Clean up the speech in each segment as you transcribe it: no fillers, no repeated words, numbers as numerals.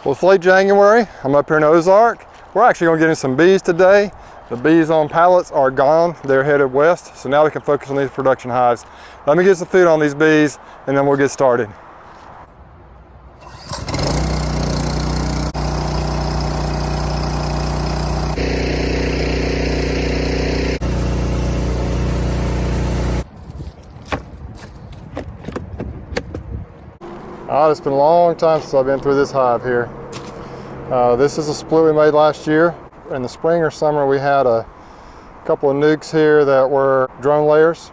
Well, it's late January. I'm up here in Ozark. We're actually going to get in some bees today. The bees on pallets are gone. They're headed west, so now we can focus on these production hives. Let me get some food on these bees, and then we'll get started. It's been a long time since I've been through this hive here. This is a split we made last year. In the spring or summer, we had a couple of nukes here that were drone layers.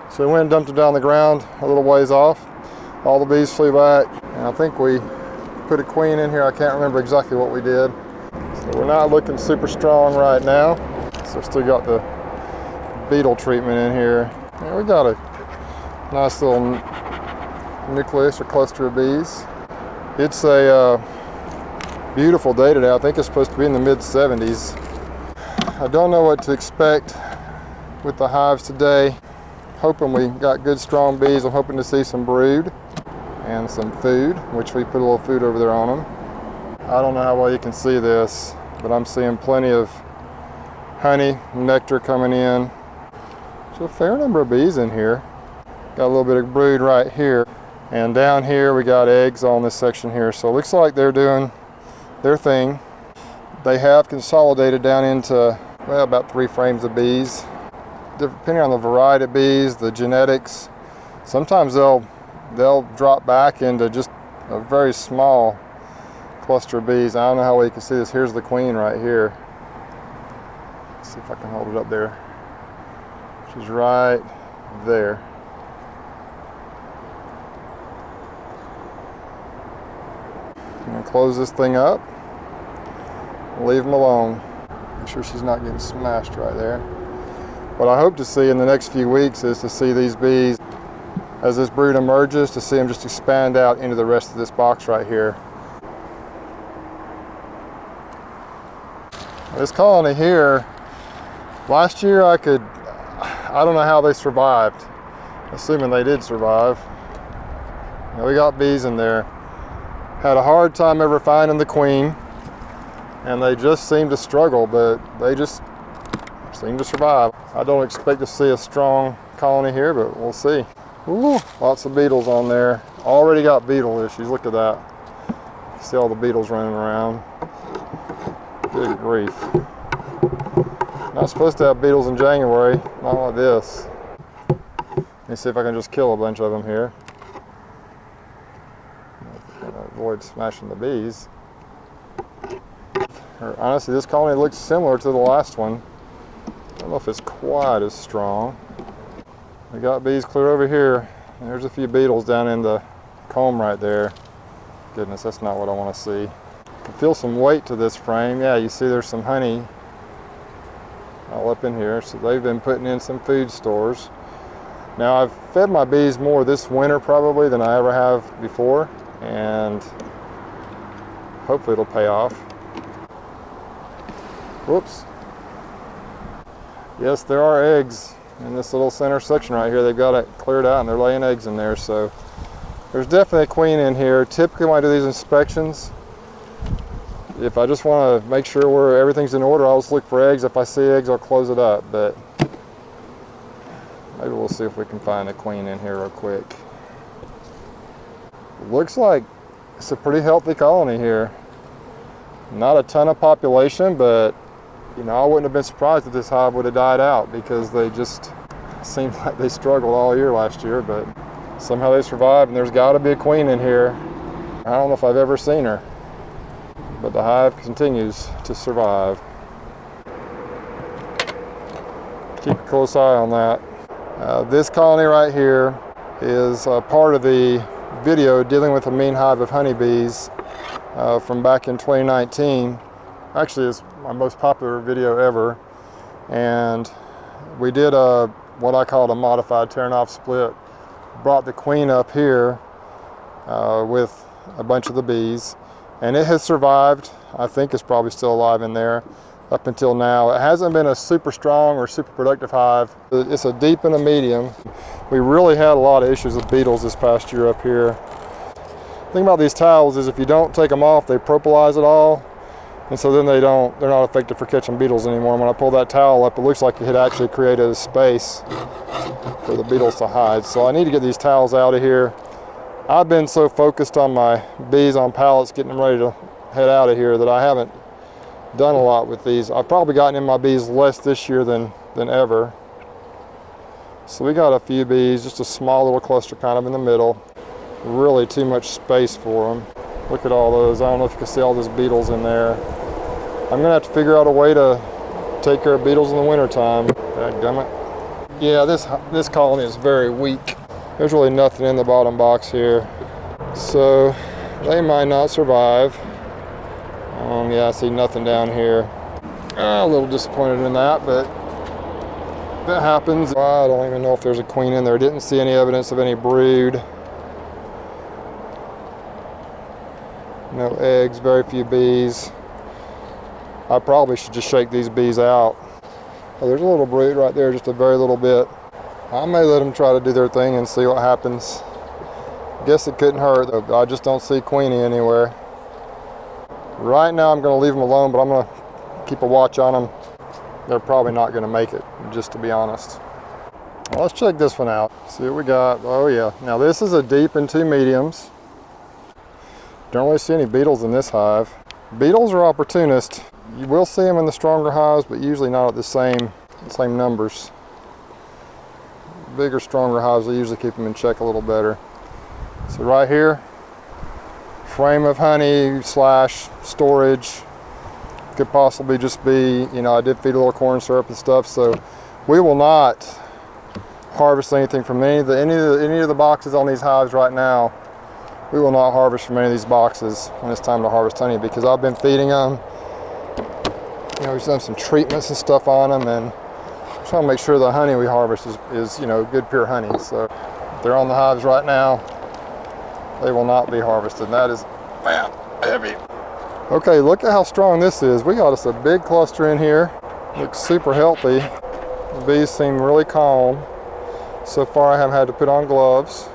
So we went and dumped them down the ground a little ways off. All the bees flew back, and I think we put a queen in here. I can't remember exactly what we did. So we're not looking super strong right now. So still got the beetle treatment in here. And we got a nice little nucleus or cluster of bees. It's a beautiful day today. I think it's supposed to be in the mid-70s. I don't know what to expect with the hives today. Hoping we got good strong bees. I'm hoping to see some brood and some food, which we put a little food over there on them. I don't know how well you can see this, but I'm seeing plenty of honey, nectar coming in. There's a fair number of bees in here. Got a little bit of brood right here. And down here we got eggs on this section here. So it looks like they're doing their thing. They have consolidated down into, well, about 3 frames of bees. Depending on the variety of bees, the genetics, sometimes they'll drop back into just a very small cluster of bees. I don't know how well you can see this. Here's the queen right here. Let's see if I can hold it up there. She's right there. I'm going to close this thing up, leave them alone. Make sure she's not getting smashed right there. What I hope to see in the next few weeks is to see these bees, as this brood emerges, to see them just expand out into the rest of this box right here. This colony here, last year I don't know how they survived, assuming they did survive. Now, we got bees in there. Had a hard time ever finding the queen, and they just seem to struggle, but they just seem to survive. I don't expect to see a strong colony here, but we'll see. Ooh, lots of beetles on there. Already got beetle issues. Look at that. See all the beetles running around. Good grief. Not supposed to have beetles in January, not like this. Let me see if I can just kill a bunch of them here. Avoid smashing the bees. Honestly, this colony looks similar to the last one. I don't know if it's quite as strong. We got bees clear over here. There's a few beetles down in the comb right there. Goodness, that's not what I want to see. I can feel some weight to this frame. Yeah, you see there's some honey all up in here. So they've been putting in some food stores. Now, I've fed my bees more this winter probably than I ever have before, and hopefully it'll pay off. Whoops. Yes, there are eggs in this little center section right here. They've got it cleared out and they're laying eggs in there, so there's definitely a queen in here. Typically when I do these inspections, if I just want to make sure everything's in order, I'll just look for eggs. If I see eggs, I'll close it up, but maybe we'll see if we can find a queen in here real quick. Looks like it's a pretty healthy colony here. Not a ton of population, but you know, I wouldn't have been surprised if this hive would have died out, because they just seemed like they struggled all year last year, but somehow they survived, and there's got to be a queen in here. I don't know if I've ever seen her, but the hive continues to survive. Keep a close eye on that. This colony right here is part of the video dealing with a mean hive of honeybees from back in 2019. Actually, it's my most popular video ever, and we did what I called a modified tearing off split. Brought the queen up here with a bunch of the bees, and it has survived. I think it's probably still alive in there up until now. It hasn't been a super strong or super productive hive. It's a deep and a medium. We really had a lot of issues with beetles this past year up here. The thing about these towels is if you don't take them off, they propolize it all. And so then they're not effective for catching beetles anymore. When I pull that towel up, it looks like it had actually created a space for the beetles to hide. So I need to get these towels out of here. I've been so focused on my bees on pallets, getting them ready to head out of here, that I haven't done a lot with these. I've probably gotten in my bees less this year than ever. So we got a few bees, just a small little cluster kind of in the middle. Really too much space for them. Look at all those. I don't know if you can see all those beetles in there. I'm gonna have to figure out a way to take care of beetles in the wintertime. Dadgummit. Yeah, this colony is very weak. There's really nothing in the bottom box here. So they might not survive. Yeah, I see nothing down here. A little disappointed in that, but that happens. I don't even know if there's a queen in there. Didn't see any evidence of any brood. No eggs, very few bees. I probably should just shake these bees out. Oh, there's a little brood right there, just a very little bit. I may let them try to do their thing and see what happens. Guess it couldn't hurt. I just don't see Queenie anywhere. Right now I'm going to leave them alone, but I'm going to keep a watch on them. They're probably not going to make it, just to be honest. Well, let's check this one out. See what we got. Oh yeah. Now this is a deep and 2 mediums. Don't really see any beetles in this hive. Beetles are opportunists. You will see them in the stronger hives, but usually not at the same numbers. Bigger, stronger hives, they usually keep them in check a little better. So right here, frame of honey / storage. Could possibly just be, you know, I did feed a little corn syrup and stuff, so we will not harvest anything from any of the boxes on these hives right now. We will not harvest from any of these boxes when it's time to harvest honey, because I've been feeding them. You know, we've done some treatments and stuff on them, and trying to make sure the honey we harvest is you know, good pure honey. So if they're on the hives right now, they will not be harvested. And that is, man, heavy. Okay, look at how strong this is. We got us a big cluster in here. Looks super healthy. The bees seem really calm. So far I haven't had to put on gloves.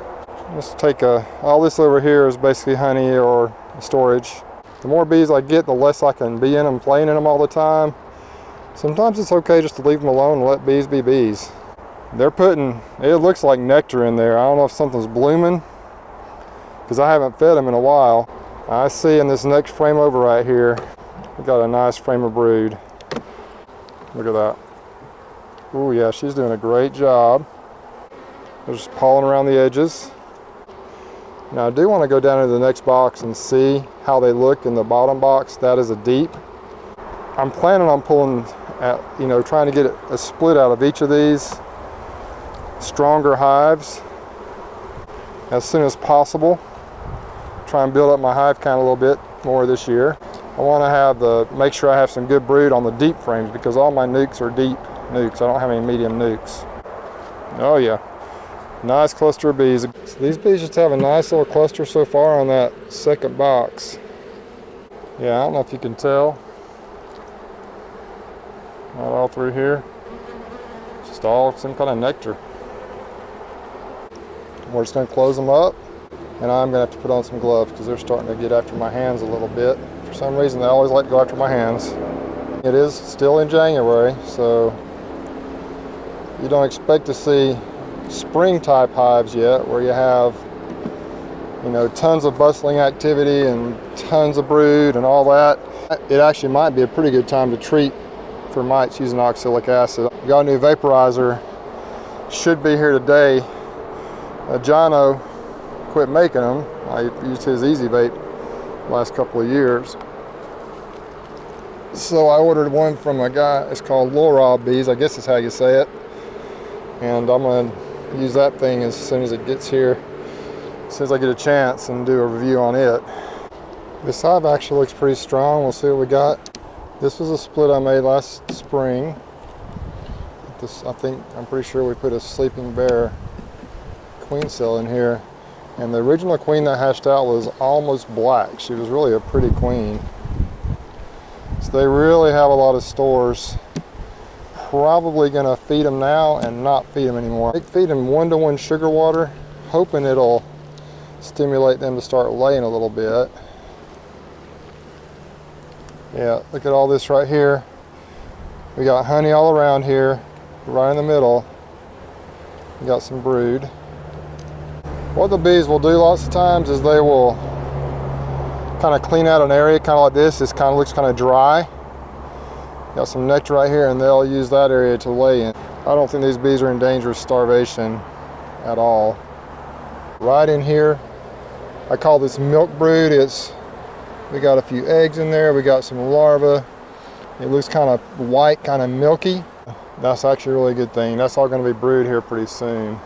Let's take all this over here is basically honey or storage. The more bees I get, the less I can be in them, playing in them all the time. Sometimes it's okay just to leave them alone and let bees be bees. They're putting, it looks like nectar in there. I don't know if something's blooming, because I haven't fed them in a while. I see in this next frame over right here, we got a nice frame of brood. Look at that. Oh yeah, she's doing a great job. They're just pawing around the edges. Now I do want to go down into the next box and see how they look in the bottom box. That is a deep. I'm planning on pulling at, you know, trying to get a split out of each of these stronger hives as soon as possible. Try and build up my hive count a little bit more this year. I want to make sure I have some good brood on the deep frames, because all my nukes are deep nukes. I don't have any medium nukes. Oh yeah. Nice cluster of bees. So these bees just have a nice little cluster so far on that second box. Yeah, I don't know if you can tell. Not all through here. Just all some kind of nectar. We're just going to close them up, and I'm going to have to put on some gloves because they're starting to get after my hands a little bit. For some reason, they always like to go after my hands. It is still in January, so you don't expect to see spring type hives yet, where you have, you know, tons of bustling activity and tons of brood and all that. It actually might be a pretty good time to treat for mites using oxalic acid. We got a new vaporizer, should be here today. Jono quit making them. I used his Easy Vape last couple of years. So I ordered one from a guy, it's called Lorob Bees, I guess is how you say it. And I'm gonna use that thing as soon as it gets here, as soon as I get a chance, and do a review on it. This hive actually looks pretty strong. We'll see what we got. This was a split I made last spring. I'm pretty sure we put a sleeping bear queen cell in here. And the original queen that hatched out was almost black. She was really a pretty queen. So they really have a lot of stores. Probably gonna feed them now and not feed them anymore. I feed them 1-to-1 sugar water, hoping it'll stimulate them to start laying a little bit. Yeah, look at all this right here. We got honey all around here, right in the middle. We got some brood. What the bees will do lots of times is they will kind of clean out an area kind of like this. This kind of looks kind of dry. Got some nectar right here, and they'll use that area to lay in. I don't think these bees are in danger of starvation at all. Right in here, I call this milk brood. We got a few eggs in there. We got some larvae. It looks kind of white, kind of milky. That's actually a really good thing. That's all going to be brewed here pretty soon.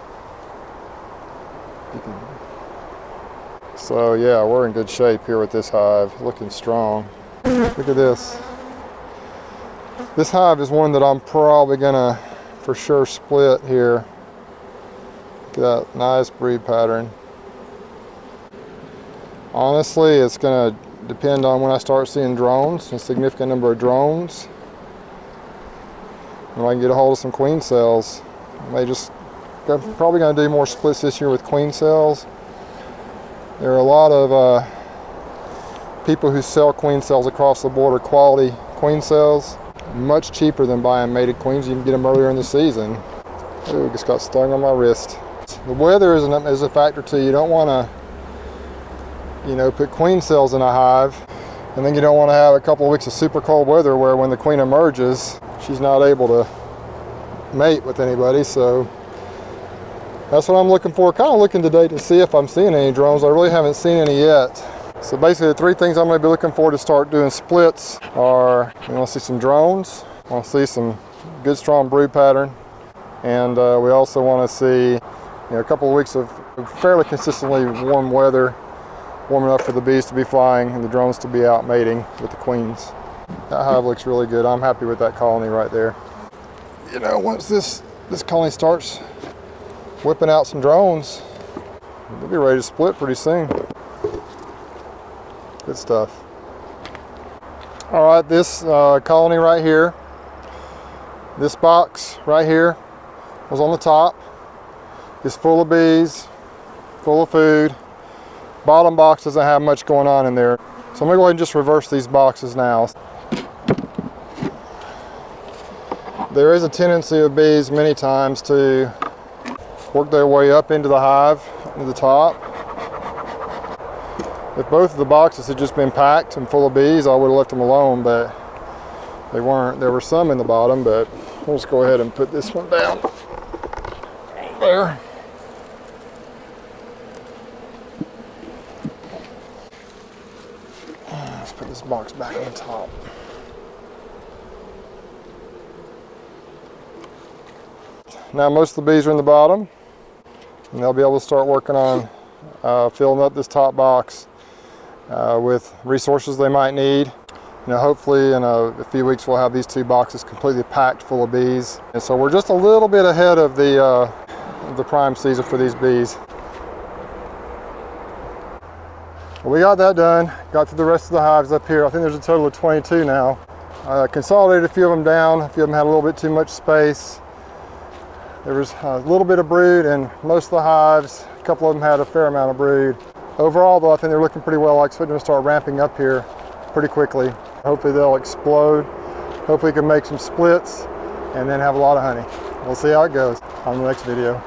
So yeah, we're in good shape here with this hive, looking strong. Look at this. This hive is one that I'm probably gonna for sure split here. Look at that nice breed pattern. Honestly, it's gonna depend on when I start seeing drones, a significant number of drones. When I can get a hold of some queen cells. I'm probably gonna do more splits this year with queen cells. There are a lot of people who sell queen cells across the border, quality queen cells, much cheaper than buying mated queens. You can get them earlier in the season. Ooh, just got stung on my wrist. The weather is a factor too. You don't want to, put queen cells in a hive, and then you don't want to have a couple of weeks of super cold weather where when the queen emerges, she's not able to mate with anybody. So that's what I'm looking for. Kind of looking today to see if I'm seeing any drones. I really haven't seen any yet. So basically the three things I'm going to be looking for to start doing splits are, we want to see some drones, we want to see some good strong brood pattern, and we also want to see a couple of weeks of fairly consistently warm weather, warm enough for the bees to be flying and the drones to be out mating with the queens. That hive looks really good. I'm happy with that colony right there. Once this colony starts whipping out some drones, we'll be ready to split pretty soon. Good stuff. All right, this colony right here, this box right here was on the top. It's full of bees, full of food. Bottom box doesn't have much going on in there. So I'm gonna go ahead and just reverse these boxes now. There is a tendency of bees many times to work their way up into the hive, into the top. If both of the boxes had just been packed and full of bees, I would have left them alone, but they weren't. There were some in the bottom, but we'll just go ahead and put this one down there. Let's put this box back on top. Now most of the bees are in the bottom, and they'll be able to start working on filling up this top box with resources they might need. Hopefully in a few weeks we'll have these two boxes completely packed full of bees. And so we're just a little bit ahead of the prime season for these bees. Well, we got that done. Got through the rest of the hives up here. I think there's a total of 22 now. Consolidated a few of them down. A few of them had a little bit too much space. There was a little bit of brood in most of the hives. A couple of them had a fair amount of brood. Overall though, I think they're looking pretty well. I expect them to start ramping up here pretty quickly. Hopefully they'll explode. Hopefully we can make some splits and then have a lot of honey. We'll see how it goes on the next video.